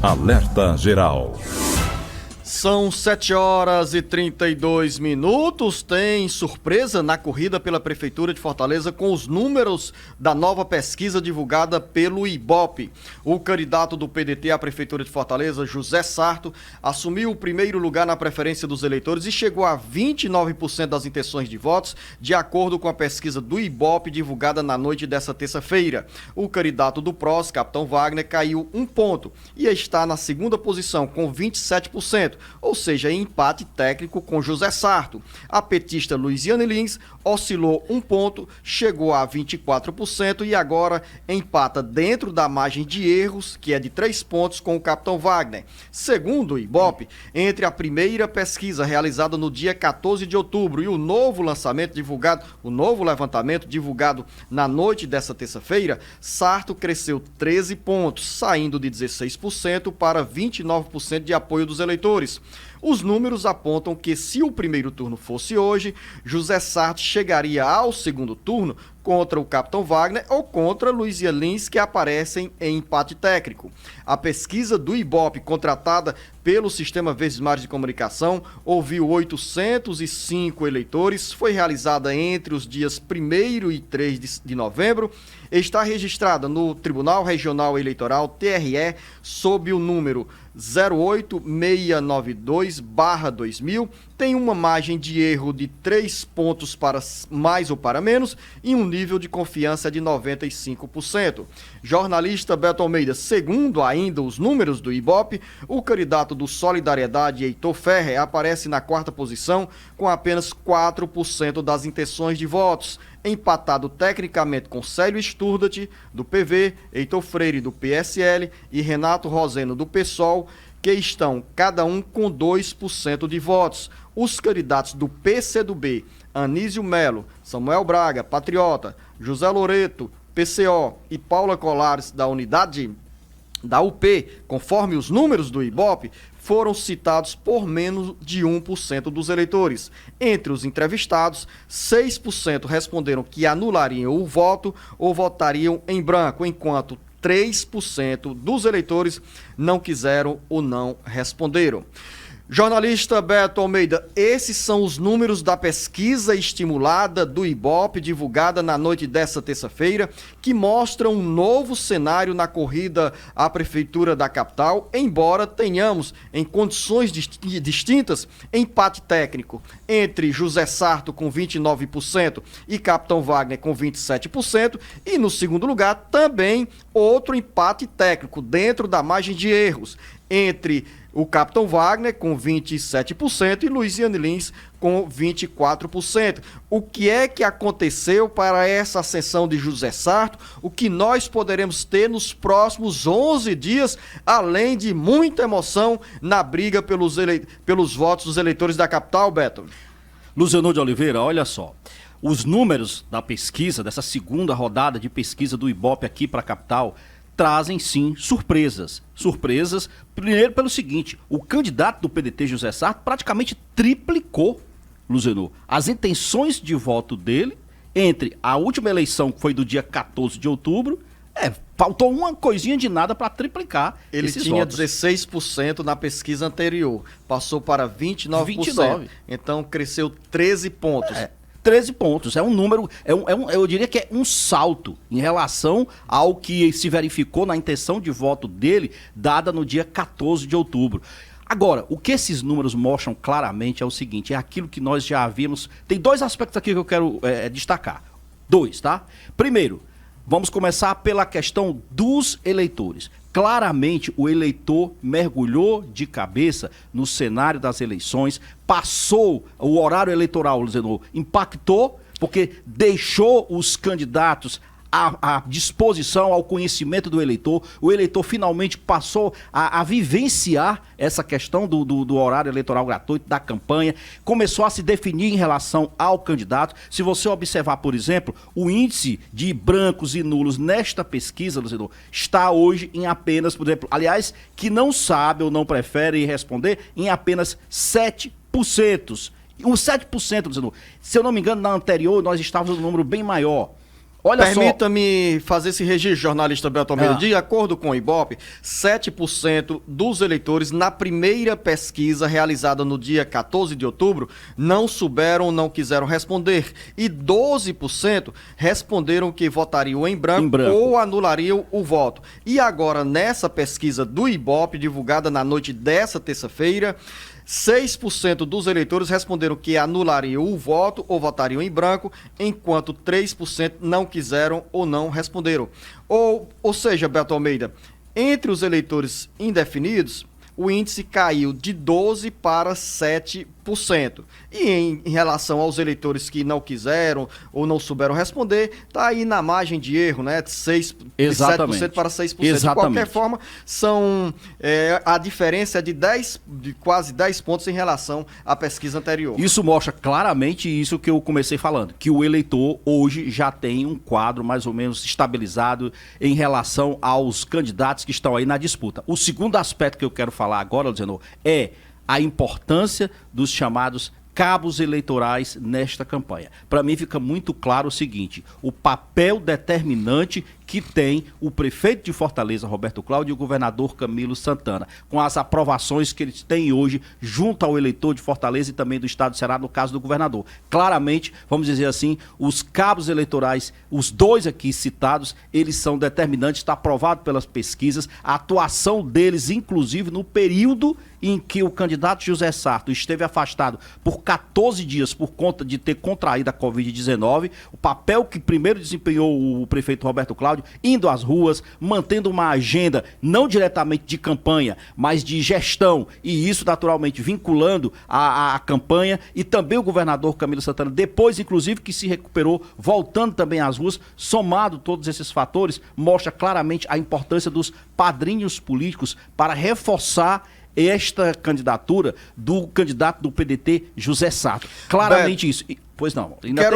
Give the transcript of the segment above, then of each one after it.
Alerta Geral. São 7h32. Tem surpresa na corrida pela Prefeitura de Fortaleza com os números da nova pesquisa divulgada pelo Ibope. O candidato do PDT à Prefeitura de Fortaleza, José Sarto, assumiu o primeiro lugar na preferência dos eleitores e chegou a 29% das intenções de votos, de acordo com a pesquisa do Ibope divulgada na noite dessa terça-feira. O candidato do PROS, Capitão Wagner, caiu 1 ponto e está na segunda posição com 27%. Ou seja, em empate técnico com José Sarto. A petista Luiziane Lins oscilou 1 ponto, chegou a 24% e agora empata dentro da margem de erros, que é de 3 pontos, com o Capitão Wagner. Segundo o Ibope, entre a primeira pesquisa realizada no dia 14 de outubro e o novo levantamento divulgado na noite dessa terça-feira, Sarto cresceu 13 pontos, saindo de 16% para 29% de apoio dos eleitores. Os números apontam que, se o primeiro turno fosse hoje, José Sarto chegaria ao segundo turno contra o Capitão Wagner ou contra Luiziane Lins, que aparecem em empate técnico. A pesquisa do Ibope, contratada pelo Sistema Verdes Mares de Comunicação, ouviu 805 eleitores, foi realizada entre os dias 1º e 3 de novembro, está registrada no Tribunal Regional Eleitoral, TRE, sob o número 08692/2000, tem uma margem de erro de 3 pontos para mais ou para menos e um nível de confiança de 95%. Jornalista Beto Almeida, segundo ainda os números do Ibope, o candidato do Solidariedade, Heitor Ferrer, aparece na 4ª posição com apenas 4% das intenções de votos, empatado tecnicamente com Célio Sturdat, do PV, Heitor Freire, do PSL e Renato Roseno, do PSOL, que estão cada um com 2% de votos. Os candidatos do PCdoB, Anísio Melo, Samuel Braga, Patriota, José Loreto, PCO e Paula Colares, da unidade da UP, conforme os números do Ibope, foram citados por menos de 1% dos eleitores. Entre os entrevistados, 6% responderam que anulariam o voto ou votariam em branco, enquanto 3% dos eleitores não quiseram ou não responderam. Jornalista Beto Almeida, esses são os números da pesquisa estimulada do Ibope, divulgada na noite dessa terça-feira, que mostram um novo cenário na corrida à Prefeitura da capital, embora tenhamos, em condições distintas, empate técnico entre José Sarto com 29% e Capitão Wagner com 27%, e no segundo lugar também outro empate técnico dentro da margem de erros entre o Capitão Wagner com 27% e Luiziane Lins com 24%. O que é que aconteceu para essa ascensão de José Sarto? O que nós poderemos ter nos próximos 11 dias, além de muita emoção na briga pelos votos dos eleitores da capital, Beto? Luciano de Oliveira, olha só. Os números da pesquisa, dessa segunda rodada de pesquisa do Ibope aqui para a capital, trazem sim surpresas. Surpresas, primeiro pelo seguinte: o candidato do PDT, José Sarto, praticamente triplicou, Luciano, as intenções de voto dele entre a última eleição, que foi do dia 14 de outubro, faltou uma coisinha de nada para triplicar esses votos. Ele tinha 16% na pesquisa anterior, passou para 29%. Então cresceu 13 pontos. 13 pontos, é um número, eu diria que é um salto em relação ao que se verificou na intenção de voto dele, dada no dia 14 de outubro. Agora, o que esses números mostram claramente é o seguinte, é aquilo que nós já vimos. Tem 2 aspectos aqui que eu quero destacar. 2, tá? Primeiro, vamos começar pela questão dos eleitores. Claramente, o eleitor mergulhou de cabeça no cenário das eleições, passou o horário eleitoral, Luciano, impactou, porque deixou os candidatos à disposição, ao conhecimento do eleitor. O eleitor finalmente passou a vivenciar essa questão do horário eleitoral gratuito, da campanha, começou a se definir em relação ao candidato. Se você observar, por exemplo, o índice de brancos e nulos nesta pesquisa, Luciano, está hoje em apenas, por exemplo, aliás, que não sabe ou não prefere responder, em apenas 7%. Os 7%, Luciano, se eu não me engano, na anterior nós estávamos num número bem maior. Olha só. Permita-me fazer esse registro, jornalista Beto Almeida. De acordo com o Ibope, 7% dos eleitores na primeira pesquisa realizada no dia 14 de outubro não souberam ou não quiseram responder. E 12% responderam que votariam em branco ou anulariam o voto. E agora, nessa pesquisa do Ibope, divulgada na noite dessa terça-feira, 6% dos eleitores responderam que anulariam o voto ou votariam em branco, enquanto 3% não quiseram ou não responderam. Ou seja, Beto Almeida, entre os eleitores indefinidos, o índice caiu de 12% para 7%. E em relação aos eleitores que não quiseram ou não souberam responder, está aí na margem de erro, né? De 7% para 6%. Exatamente. De qualquer forma, a diferença é de quase 10 pontos em relação à pesquisa anterior. Isso mostra claramente isso que eu comecei falando, que o eleitor hoje já tem um quadro mais ou menos estabilizado em relação aos candidatos que estão aí na disputa. O segundo aspecto que eu quero falar agora, Luciano, é a importância dos chamados cabos eleitorais nesta campanha. Para mim fica muito claro o seguinte: o papel determinante que tem o prefeito de Fortaleza, Roberto Cláudio, e o governador Camilo Santana, com as aprovações que eles têm hoje junto ao eleitor de Fortaleza e também do estado do Ceará, no caso do governador. Claramente, vamos dizer assim, os cabos eleitorais, os dois aqui citados, eles são determinantes, está aprovado pelas pesquisas, a atuação deles, inclusive, no período em que o candidato José Sarto esteve afastado por 14 dias por conta de ter contraído a Covid-19, o papel que primeiro desempenhou o prefeito Roberto Cláudio, indo às ruas, mantendo uma agenda não diretamente de campanha, mas de gestão, e isso naturalmente vinculando a campanha, e também o governador Camilo Santana, depois inclusive que se recuperou, voltando também às ruas, somado todos esses fatores, mostra claramente a importância dos padrinhos políticos para reforçar esta candidatura do candidato do PDT, José Sarto. Claramente isso. Pois não, ainda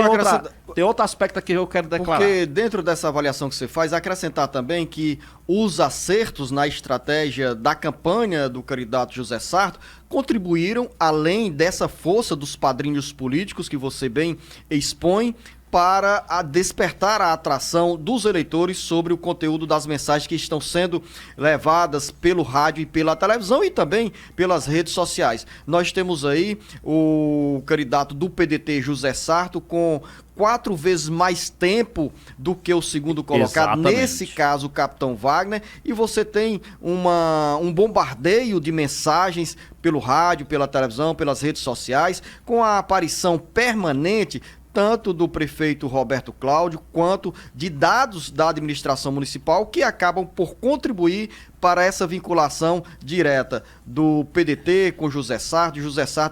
tem outro aspecto que eu quero declarar. Porque dentro dessa avaliação que você faz, acrescentar também que os acertos na estratégia da campanha do candidato José Sarto contribuíram, além dessa força dos padrinhos políticos que você bem expõe, para despertar a atração dos eleitores sobre o conteúdo das mensagens que estão sendo levadas pelo rádio e pela televisão e também pelas redes sociais. Nós temos aí o candidato do PDT, José Sarto, com 4 vezes mais tempo do que o segundo colocado, exatamente. Nesse caso o Capitão Wagner, e você tem um bombardeio de mensagens pelo rádio, pela televisão, pelas redes sociais, com a aparição permanente tanto do prefeito Roberto Cláudio, quanto de dados da administração municipal que acabam por contribuir para essa vinculação direta do PDT com José Sarto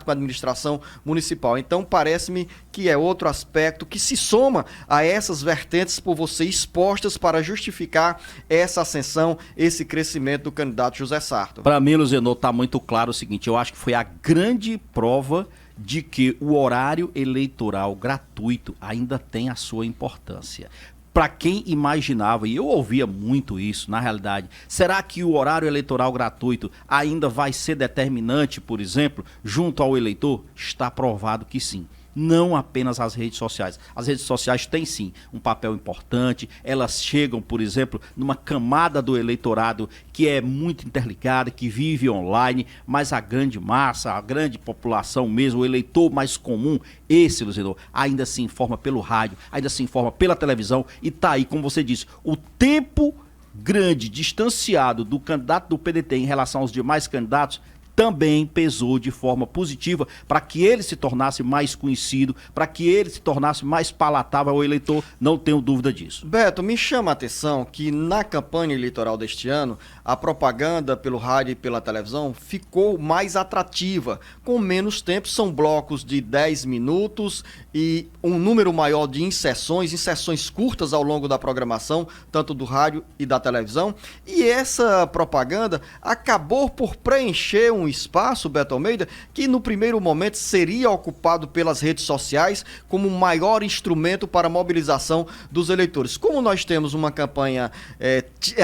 com a administração municipal. Então, parece-me que é outro aspecto que se soma a essas vertentes por você expostas para justificar essa ascensão, esse crescimento do candidato José Sarto. Para mim, Luziano, está muito claro o seguinte: eu acho que foi a grande prova de que o horário eleitoral gratuito ainda tem a sua importância. Para quem imaginava, e eu ouvia muito isso, na realidade, será que o horário eleitoral gratuito ainda vai ser determinante, por exemplo, junto ao eleitor? Está provado que sim. Não apenas as redes sociais. As redes sociais têm sim um papel importante, elas chegam, por exemplo, numa camada do eleitorado que é muito interligada, que vive online, mas a grande massa, a grande população mesmo, o eleitor mais comum, esse, Luciano, ainda se informa pelo rádio, ainda se informa pela televisão, e tá aí, como você disse, o tempo grande, distanciado do candidato do PDT em relação aos demais candidatos, também pesou de forma positiva para que ele se tornasse mais conhecido, para que ele se tornasse mais palatável ao eleitor, não tenho dúvida disso. Beto, me chama a atenção que na campanha eleitoral deste ano, a propaganda pelo rádio e pela televisão ficou mais atrativa, com menos tempo, são blocos de 10 minutos e um número maior de inserções curtas ao longo da programação, tanto do rádio e da televisão, e essa propaganda acabou por preencher um um espaço, Beto Almeida, que no primeiro momento seria ocupado pelas redes sociais como o maior instrumento para a mobilização dos eleitores. Como nós temos uma campanha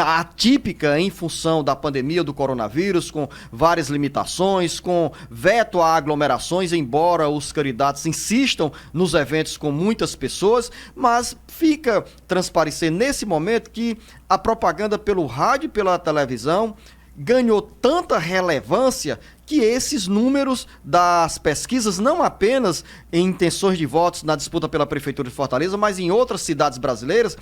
atípica em função da pandemia do coronavírus, com várias limitações, com veto a aglomerações, embora os candidatos insistam nos eventos com muitas pessoas, mas fica transparecer nesse momento que a propaganda pelo rádio e pela televisão ganhou tanta relevância que esses números das pesquisas, não apenas em intenções de votos na disputa pela Prefeitura de Fortaleza, mas em outras cidades brasileiras,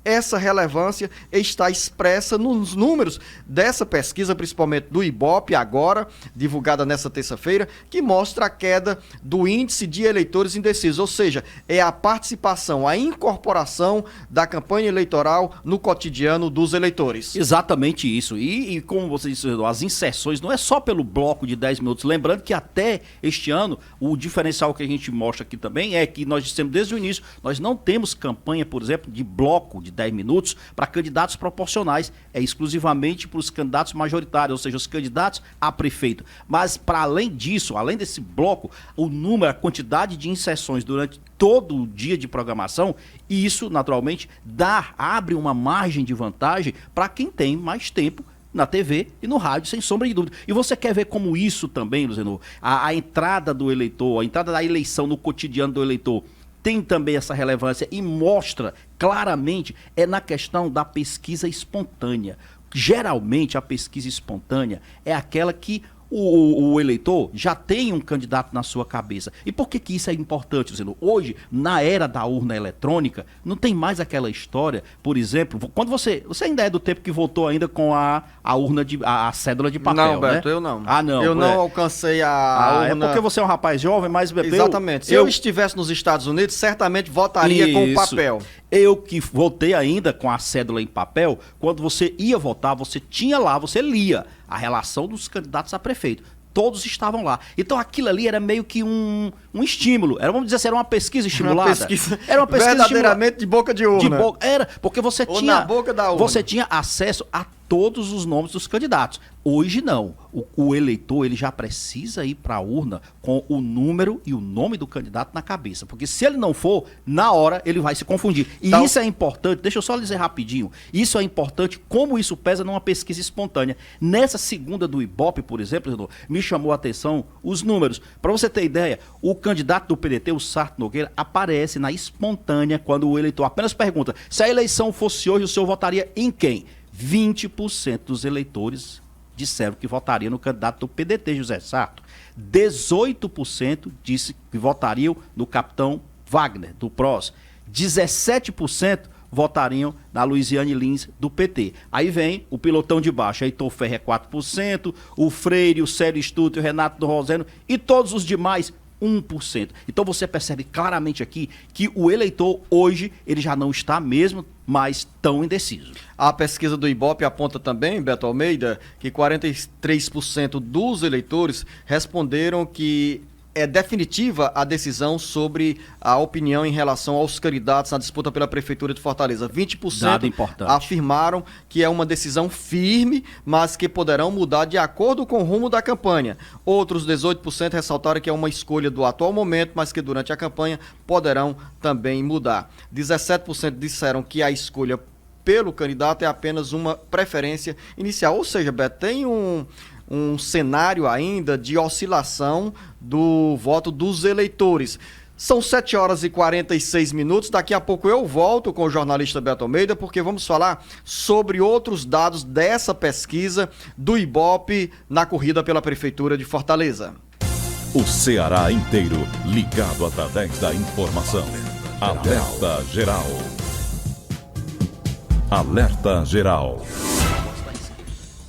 essa relevância está expressa nos números dessa pesquisa, principalmente do Ibope, agora, divulgada nessa terça-feira, que mostra a queda do índice de eleitores indecisos, ou seja, é a participação, a incorporação da campanha eleitoral no cotidiano dos eleitores. Exatamente isso. E como você disse, as inserções não é só pelo bloco de 10 minutos. Lembrando que até este ano, o diferencial que a gente mostra aqui também é que nós dissemos desde o início, nós não temos campanha, por exemplo, de bloco de 10 minutos para candidatos proporcionais, é exclusivamente para os candidatos majoritários, ou seja, os candidatos a prefeito. Mas para além disso, além desse bloco, o número, a quantidade de inserções durante todo o dia de programação, e isso naturalmente abre uma margem de vantagem para quem tem mais tempo na TV e no rádio, sem sombra de dúvida. E você quer ver como isso também, Luciano, a entrada do eleitor, a entrada da eleição no cotidiano do eleitor tem também essa relevância e mostra claramente na questão da pesquisa espontânea. Geralmente a pesquisa espontânea é aquela que o eleitor já tem um candidato na sua cabeça. E por que isso é importante, Luciano? Hoje, na era da urna eletrônica, não tem mais aquela história, por exemplo, quando você ainda é do tempo que votou ainda com a urna, a cédula de papel, não, Beto, né? eu não. Ah, não. Eu não alcancei a urna. É porque você é um rapaz jovem, mas... Exatamente. Se eu estivesse nos Estados Unidos, certamente votaria com o papel. Eu que votei ainda com a cédula em papel, quando você ia votar, você tinha lá, você lia a relação dos candidatos a prefeito. Todos estavam lá. Então aquilo ali era meio que um estímulo. Vamos dizer assim, era uma pesquisa estimulada. Era uma pesquisa verdadeiramente de boca de urna. Era, porque você Ou tinha... na boca da urna. Você tinha acesso a todos os nomes dos candidatos. Hoje não. O eleitor ele já precisa ir para a urna com o número e o nome do candidato na cabeça. Porque se ele não for, na hora ele vai se confundir. E então, isso é importante, deixa eu só dizer rapidinho, isso é importante como isso pesa numa pesquisa espontânea. Nessa segunda do Ibope, por exemplo, me chamou a atenção os números. Para você ter ideia, o candidato do PDT, o Sarto Nogueira, aparece na espontânea quando o eleitor apenas pergunta: se a eleição fosse hoje, o senhor votaria em quem? 20% dos eleitores disseram que votariam no candidato do PDT, José Sarto. 18% disse que votariam no capitão Wagner, do PROS. 17% votariam na Luiziane Lins, do PT. Aí vem o pilotão de baixo, Heitor Ferre é 4%, o Freire, o Célio Stutt, o Renato do Roseno e todos os demais 1%. Então você percebe claramente aqui que o eleitor hoje, ele já não está mesmo mais tão indeciso. A pesquisa do Ibope aponta também, Beto Almeida, que 43% dos eleitores responderam que é definitiva a decisão sobre a opinião em relação aos candidatos na disputa pela Prefeitura de Fortaleza. 20% afirmaram que é uma decisão firme, mas que poderão mudar de acordo com o rumo da campanha. Outros 18% ressaltaram que é uma escolha do atual momento, mas que durante a campanha poderão também mudar. 17% disseram que a escolha pelo candidato é apenas uma preferência inicial. Ou seja, Beto, tem um cenário ainda de oscilação do voto dos eleitores. São 7 horas e 46 minutos. Daqui a pouco eu volto com o jornalista Beto Almeida, porque vamos falar sobre outros dados dessa pesquisa do Ibope na corrida pela Prefeitura de Fortaleza. O Ceará inteiro ligado através da informação. Alerta Geral. Alerta Geral.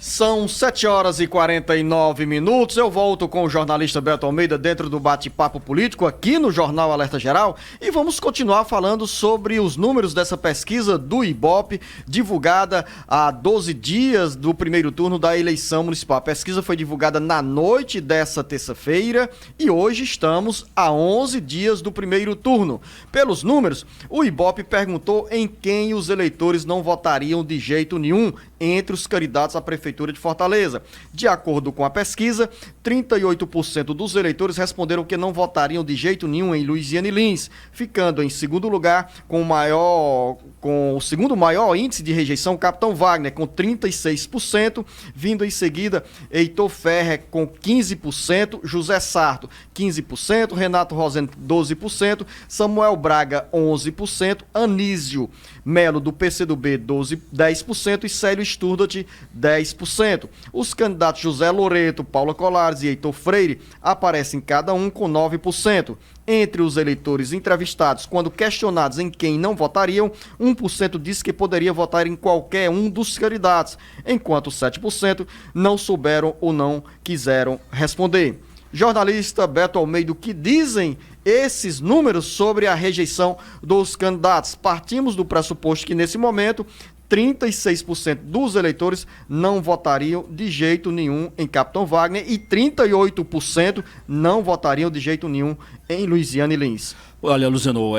São 7 horas e 49 minutos. Eu volto com o jornalista Beto Almeida dentro do bate-papo político aqui no Jornal Alerta Geral e vamos continuar falando sobre os números dessa pesquisa do Ibope, divulgada há 12 dias do primeiro turno da eleição municipal. A pesquisa foi divulgada na noite dessa terça-feira e hoje estamos a 11 dias do primeiro turno. Pelos números, o Ibope perguntou em quem os eleitores não votariam de jeito nenhum entre os candidatos à Prefeitura de Fortaleza. De acordo com a pesquisa, 38% dos eleitores responderam que não votariam de jeito nenhum em Luiziane Lins, ficando em segundo lugar com o segundo maior índice de rejeição, Capitão Wagner, com 36%, vindo em seguida Heitor Ferrer com 15%, José Sarto 15%, Renato Rosendo 12%, Samuel Braga 11%, Anísio Melo do PCdoB 10% e Célio Sturdot 10%. Os candidatos José Loreto, Paula Colares e Heitor Freire aparecem cada um com 9%. Entre os eleitores entrevistados, quando questionados em quem não votariam, 1% disse que poderia votar em qualquer um dos candidatos, enquanto 7% não souberam ou não quiseram responder. Jornalista Beto Almeida, o que dizem esses números sobre a rejeição dos candidatos? Partimos do pressuposto que, nesse momento, 36% dos eleitores não votariam de jeito nenhum em Capitão Wagner e 38% não votariam de jeito nenhum em Luiziane Lins. Olha, Luciano,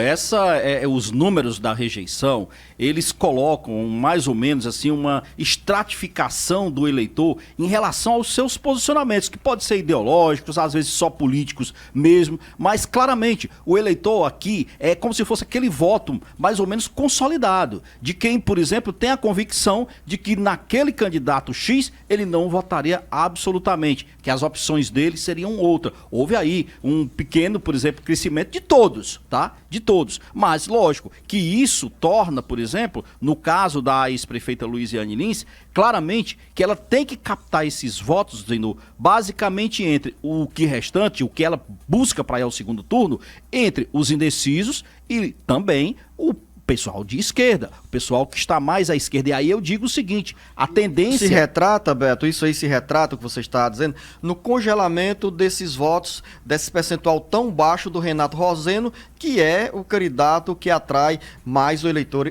os números da rejeição, eles colocam mais ou menos assim uma estratificação do eleitor em relação aos seus posicionamentos, que podem ser ideológicos, às vezes só políticos mesmo, mas claramente o eleitor aqui é como se fosse aquele voto mais ou menos consolidado, de quem, por exemplo, tem a convicção de que naquele candidato X ele não votaria absolutamente, que as opções dele seriam outras. Houve aí um pequeno, por exemplo, crescimento de todos. Tá? De todos. Mas, lógico, que isso torna, por exemplo, no caso da ex-prefeita Luiziane Lins, claramente que ela tem que captar esses votos, dizendo, basicamente entre o que restante, o que ela busca para ir ao segundo turno, entre os indecisos e também o pessoal de esquerda, o pessoal que está mais à esquerda. E aí eu digo o seguinte, a tendência... Se retrata, Beto, isso aí se retrata, o que você está dizendo, no congelamento desses votos, desse percentual tão baixo do Renato Rosendo, que é o candidato que atrai mais o eleitor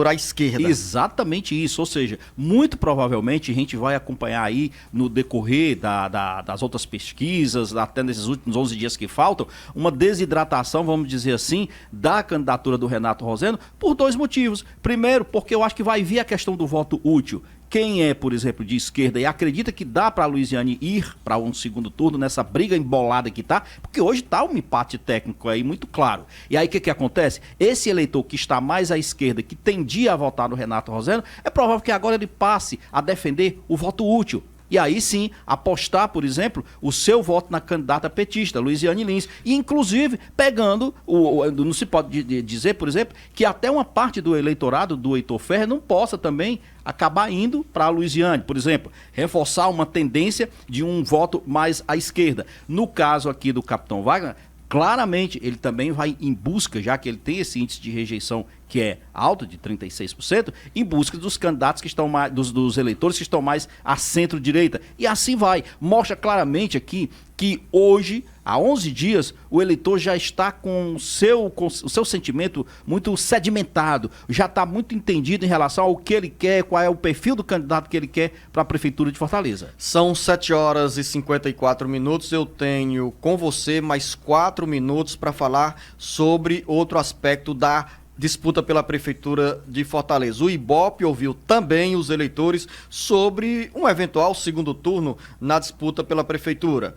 à esquerda. Exatamente isso, ou seja, muito provavelmente a gente vai acompanhar aí no decorrer das outras pesquisas, até nesses últimos 11 dias que faltam, uma desidratação, vamos dizer assim, da candidatura do Renato Rosendo, por dois motivos. Primeiro, porque eu acho que vai vir a questão do voto útil. Quem é, por exemplo, de esquerda e acredita que dá para a Luiziane ir para um segundo turno nessa briga embolada que tá, porque hoje tá um empate técnico aí muito claro. E aí o que acontece? Esse eleitor que está mais à esquerda, que tendia a votar no Renato Rosendo, é provável que agora ele passe a defender o voto útil. E aí sim, apostar, por exemplo, o seu voto na candidata petista, Luiziane Lins. E inclusive, pegando, não se pode dizer, por exemplo, que até uma parte do eleitorado do Heitor Ferrer não possa também acabar indo para a Luiziane, por exemplo, reforçar uma tendência de um voto mais à esquerda. No caso aqui do Capitão Wagner, claramente ele também vai em busca, já que ele tem esse índice de rejeição que é alto, de 36%, em busca dos candidatos que estão mais, dos eleitores que estão mais à centro-direita. E assim vai. Mostra claramente aqui que hoje, há 11 dias, o eleitor já está com o seu sentimento muito sedimentado, já está muito entendido em relação ao que ele quer, qual é o perfil do candidato que ele quer para a Prefeitura de Fortaleza. São 7 horas e 54 minutos. Eu tenho com você mais 4 minutos para falar sobre outro aspecto da disputa pela Prefeitura de Fortaleza. O Ibope ouviu também os eleitores sobre um eventual segundo turno na disputa pela Prefeitura.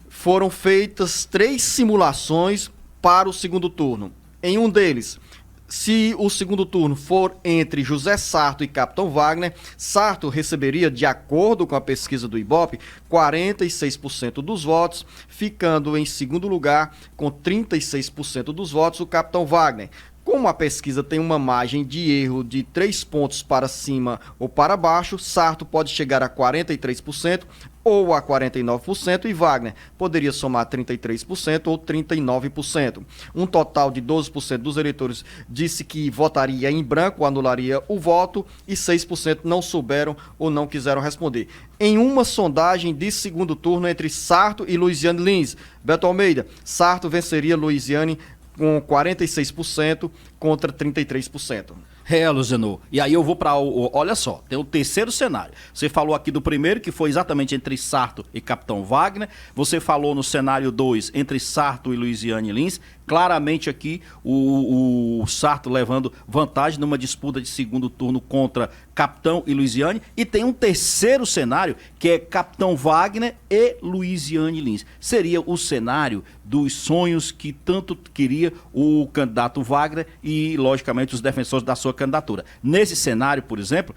Foram feitas 3 simulações para o segundo turno. Em um deles, se o segundo turno for entre José Sarto e Capitão Wagner, Sarto receberia, de acordo com a pesquisa do Ibope, 46% dos votos, ficando em segundo lugar com 36% dos votos o Capitão Wagner. Como a pesquisa tem uma margem de erro de 3 pontos para cima ou para baixo, Sarto pode chegar a 43% ou a 49% e Wagner poderia somar 33% ou 39%. Um total de 12% dos eleitores disse que votaria em branco, anularia o voto, e 6% não souberam ou não quiseram responder. Em uma sondagem de segundo turno entre Sarto e Luiziane Lins, Beto Almeida, Sarto venceria Luiziane com 46% contra 33%. Luciano. E aí eu vou para olha só, tem o terceiro cenário. Você falou aqui do primeiro, que foi exatamente entre Sarto e Capitão Wagner. Você falou no cenário 2, entre Sarto e Luiziane Lins. Claramente aqui o Sarto levando vantagem numa disputa de segundo turno contra Capitão e Luiziane, e tem um terceiro cenário, que é Capitão Wagner e Luiziane Lins. Seria o cenário dos sonhos que tanto queria o candidato Wagner e, logicamente, os defensores da sua candidatura. Nesse cenário, por exemplo,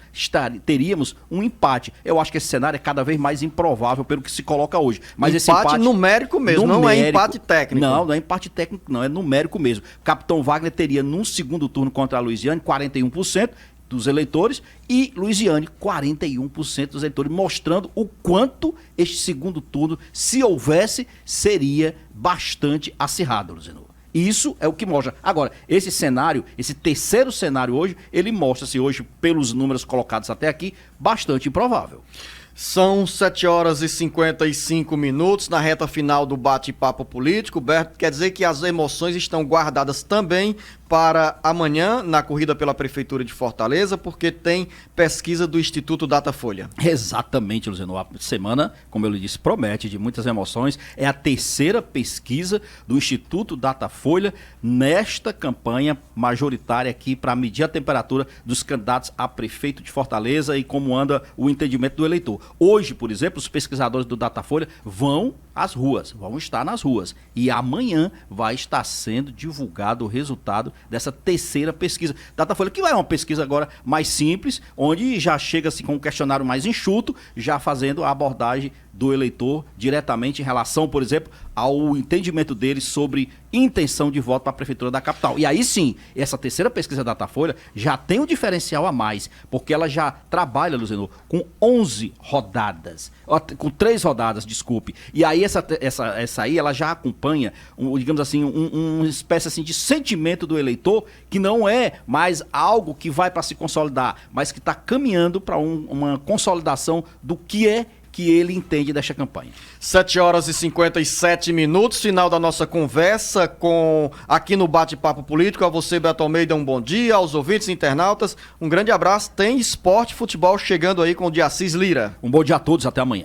teríamos um empate. Eu acho que esse cenário é cada vez mais improvável pelo que se coloca hoje. Mas empate, esse empate numérico mesmo, não é empate técnico. Não é empate técnico, não, é numérico mesmo. Capitão Wagner teria, num segundo turno contra a Luiziane, 41% dos eleitores e Luiziane 41% dos eleitores, mostrando o quanto este segundo turno, se houvesse, seria bastante acirrado, Luciano. Isso é o que mostra. Agora, esse cenário, esse terceiro cenário hoje, ele mostra-se hoje, pelos números colocados até aqui, bastante improvável. São 7 horas e 55 minutos na reta final do bate-papo político. Berto, quer dizer que as emoções estão guardadas também para amanhã na corrida pela Prefeitura de Fortaleza, porque tem pesquisa do Instituto Datafolha. Exatamente, Luciano. A semana, como eu lhe disse, promete de muitas emoções. É a terceira pesquisa do Instituto Datafolha nesta campanha majoritária aqui para medir a temperatura dos candidatos a prefeito de Fortaleza e como anda o entendimento do eleitor. Hoje, por exemplo, os pesquisadores do Datafolha vão às ruas, vão estar nas ruas. E amanhã vai estar sendo divulgado o resultado dessa terceira pesquisa. Datafolha, que vai uma pesquisa agora mais simples, onde já chega-se com um questionário mais enxuto, já fazendo a abordagem do eleitor diretamente em relação, por exemplo, ao entendimento dele sobre intenção de voto para a Prefeitura da capital. E aí sim, essa terceira pesquisa da Datafolha já tem um diferencial a mais, porque ela já trabalha, Luciano, com 11 rodadas, com 3 rodadas, desculpe. E aí essa aí, ela já acompanha, digamos assim, uma espécie assim, de sentimento do eleitor, que não é mais algo que vai para se consolidar, mas que está caminhando para uma consolidação do que é que ele entende desta campanha. 7 horas e 57 minutos, final da nossa conversa aqui no Bate-Papo Político. A você, Beto Almeida, um bom dia. Aos ouvintes internautas, um grande abraço. Tem esporte, futebol chegando aí com o de Assis Lira. Um bom dia a todos, até amanhã.